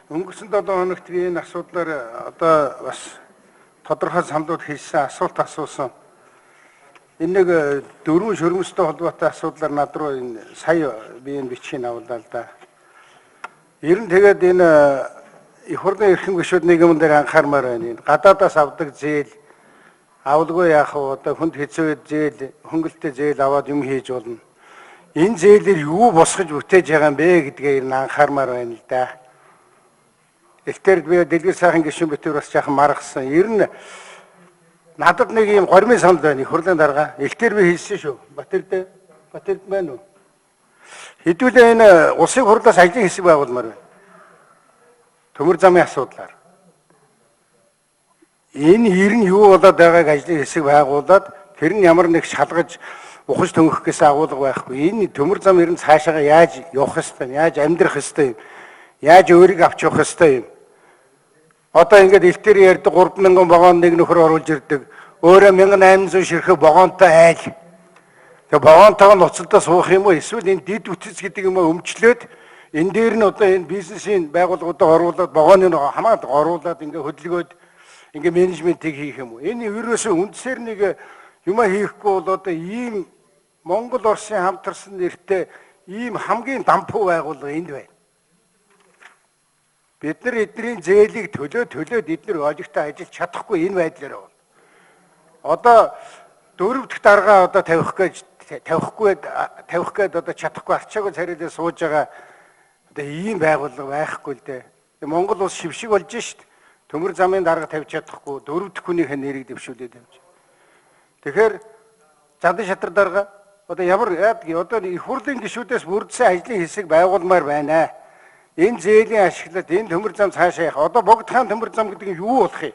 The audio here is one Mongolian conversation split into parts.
Өнгөрсөн 7 хоногт би энэ асуудлаар одоо бас тодорхой саналууд хийсэн, асуулт асуусан. Энэ нэг дөрвөн шөрмөстэй холбоотой асуудлаар над руу энэ сая би энэ бичгийг авлаа л да. Ер нь тэгээд энэ их хурлын эрхэм гишүүд нийгэмэн дээр анхаармаар байна. Гадаадаас авдаг зээл авалгүй яах вэ? Одоо хүнд хэцүү зээл, хөнгөлөлтөй зээл аваад юм хийж болно. Энэ зээлээр юу босгож бүтээж байгаа юм бэ гэдгээ ер нь анхаармаар байна л да. Ихтэй би дэлгэр сайхан гишүүн битүүр бас жаахан маргасан. Ер нь надад нэг юм гормын санал байна. Их хурлын дарга. Ихтэй би хэлсэн шүү. Батэрд байна уу? Хэдүүлээ энэ улсын хурлаас ажлын хэсэг байгуулмаар байна. Төмөр замын асуудлаар. Энэ ер нь юу болоод байгааг ажлын хэсэг байгуулад тэр нь ямар нэг шалгаж ухаж төнгөх гэсэн агуулга байхгүй. Энэ төмөр зам ер нь цаашаа яаж явах ёстой юм? Яаж амьдрах ёстой юм? Яаж өөрийг авч явах ёстой юм? Одоо ингээд элтэр ярьдаг 3,000 вагон нэг нөхөр оруулж ирдэг. Өөрөө 1800 ширхэг вагонтой айл. Тэгээ вагонтойгоо нуцалдаа суух юм уу? Эсвэл энэ дид үтц гэдэг юм өмчлөөд энэ дээр нь одоо энэ бизнесийн байгууллагуудаа оруулаад вагоныг хамаад оруулаад ингээд хөдөлгөөд ингээд менежментийг хийх юм уу? Энэ ерөөсөө үндсээр нэг юм хийхгүй бол одоо ийм Монгол Оросын хамтарсан нэртэй ийм хамгийн дампуу байгууллага энд байна. Бид нар эдний зээлийг төлөөд эдгээр олигтой ажиллаж чадахгүй энэ байдлаар байна. Одоо дөрөв дэх дарга одоо тавих гээд одоо чадахгүй арчаагүй царилээ сууж байгаа одоо ийм байгууллага байхгүй л дээ. Монгол улс шившиг болж шít. Төмөр замын дарга тавьж чадахгүй дөрөв дэх хүнийхээ нэрийг дэвшүүлээд явж. Тэгэхээр Задан шатар дарга одоо ямар одоо их хурлын гишүүдээс бүрдсэн ажлын хэсэг байгуулмаар байна. Энэ зээлийн ашиглаад энэ төмөр зам цаашаа явах. Одоо богдхан төмөр зам гэдэг нь юу болох юм?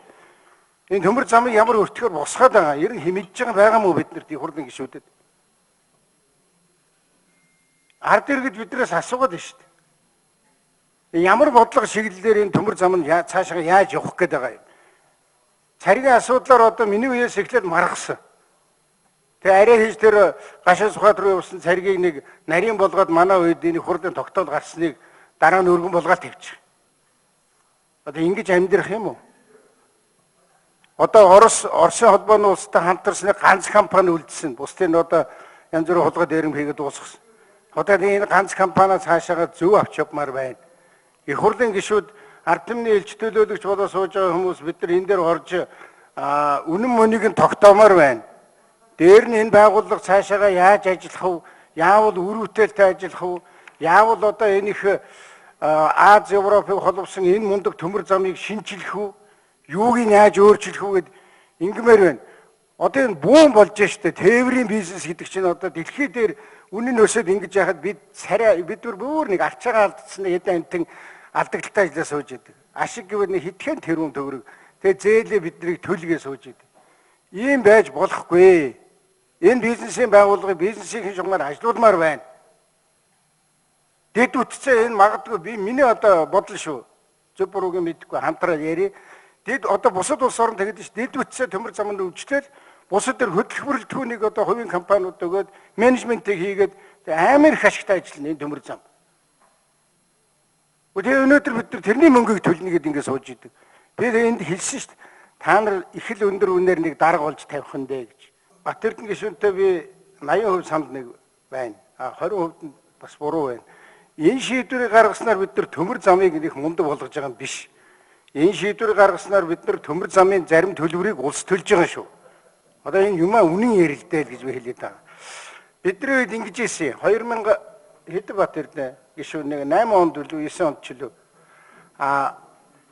Энэ төмөр замыг ямар өртгөөр босгоод байгаа? Ер нь хэмжиж байгаа мó бид нарт их хурлын гишүүдэд? Ард иргэд биднээс асуугаад байна шүү дээ. Ямар бодлого шиглэлээр энэ төмөр зам нь цаашаа яаж явах гээд байгаа юм? Царгийн асуудлаар одоо миний үеэс эхлээд маргасан. Тэгээ арай хийж тэр гашаа сухад руу явсан царгийг нэг нарийн болгоод манай үед энэ хурлын тогтоол гарсныг дараа нь өргөн болгоод тавьчих. Одоо ингэж амьдрах юм уу? Одоо Оросын холбооны улстай хамтарсны ганц компани үлдсэн. Бусдын одоо янз бүрийн хулгай дээрм хийгээд дуусгасан. Одоо энэ ганц компаниа цаашаага зөв авч явмаар байна. Их хурлын гишүүд ард түмний элч төлөөлөгч болоо сууж байгаа хүмүүс бид нар энэ дээр орж үнэн мөнийг нь тогтоомоор байна. Дээр нь энэ байгууллага цаашаага яаж ажиллах вэ? Яавал үр бүтээлтэй ажиллах вэ? Яавал одоо энэ их Аз Европыг холбосон энэ мундаг төмөр замыг шинжлэх үү? Юуг нь яаж өөрчлөх үү гэд ингэмээр байна. Одоо энэ бүүн болж штэ тээврийн бизнес гэдэг чинь одоо дэлхий дээр үнэн өсөд ингэж яхад бид нар бүр нэг арчаагаа алдсан хэдэн амтэн алдагдaltaй ажиллаа сууж идэг. Ашиг гэвэл нэг хитгэн тэрүүн төгрөг. Тэгээ зээлээ биднийг төлгөө сууж идэг. Ийм байж болохгүй. Энэ бизнесийн байгууллагын бизнесийн шугамаар ажилуулмаар байна. Дэд үтцээ энэ магадгүй би миний одоо бодол шүү. Зөв бурууг мэдэхгүй хамтраад яри. Дэд одоо бусад улс орнд тэгээд ш дэд үтцээ төмөр замд өвчлөөл бусад төр хөдөлгөөрөлтгүүнийг одоо хувийн компаниуд өгөөд менежментийг хийгээд амар их ашигтай ажиллана энэ төмөр зам. Тэгээ өнөөдөр бид нар тэрний мөнгөийг төлнө гэдээ ингэ сууж идэг. Би энд хэлсэн шүү дээ. Та нар их л өндөр үнээр нэг дарга болж тавих нь дээ гэж. Батэрдэн гишүүнтэй би 80% санал нэг байна. 20% нь бас буруу байна. Энэ шийдвэрийг гаргаснаар бид нар төмөр замыг нэг мундаг болгож байгаа юм биш. Энэ шийдвэрийг гаргаснаар бид нар төмөр замын зарим төлбөрийг улс төлж байгаа шүү. Одоо энэ юмаа үнэн ярилдээ л гэж би хэлээд байгаа. Бидний үед ингэж ийсэн 2000 хэд Батэрдэн гишүүн нэг 8 онд үлээ 9 онд ч үлээ.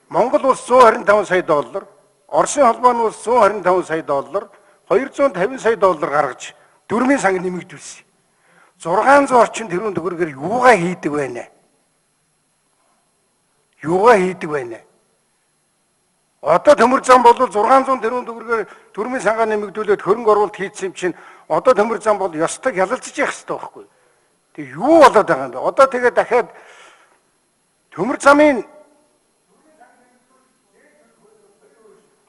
Монгол улс 125 сая доллар, Оросын холбооны улс 125 сая доллар, 250 сая доллар гаргаж дөрмийн санг нэмэгдүүлсэн. 600 орчим тэрүүн төгрөгөөр юугаа хийдэг байна? Юугаа хийдэг байна? Одоо төмөр зам бол 600 тэрүүн төгрөгөөр дөрмийн сангаа нэмэгдүүлээд хөрөнгө оруулалт хийсэн юм чинь одоо төмөр зам бол ёстой ялалцж явах хэрэгтэй байхгүй. Тэг юу болоод байгаа юм бэ? Одоо тэгээ дахиад төмөр замын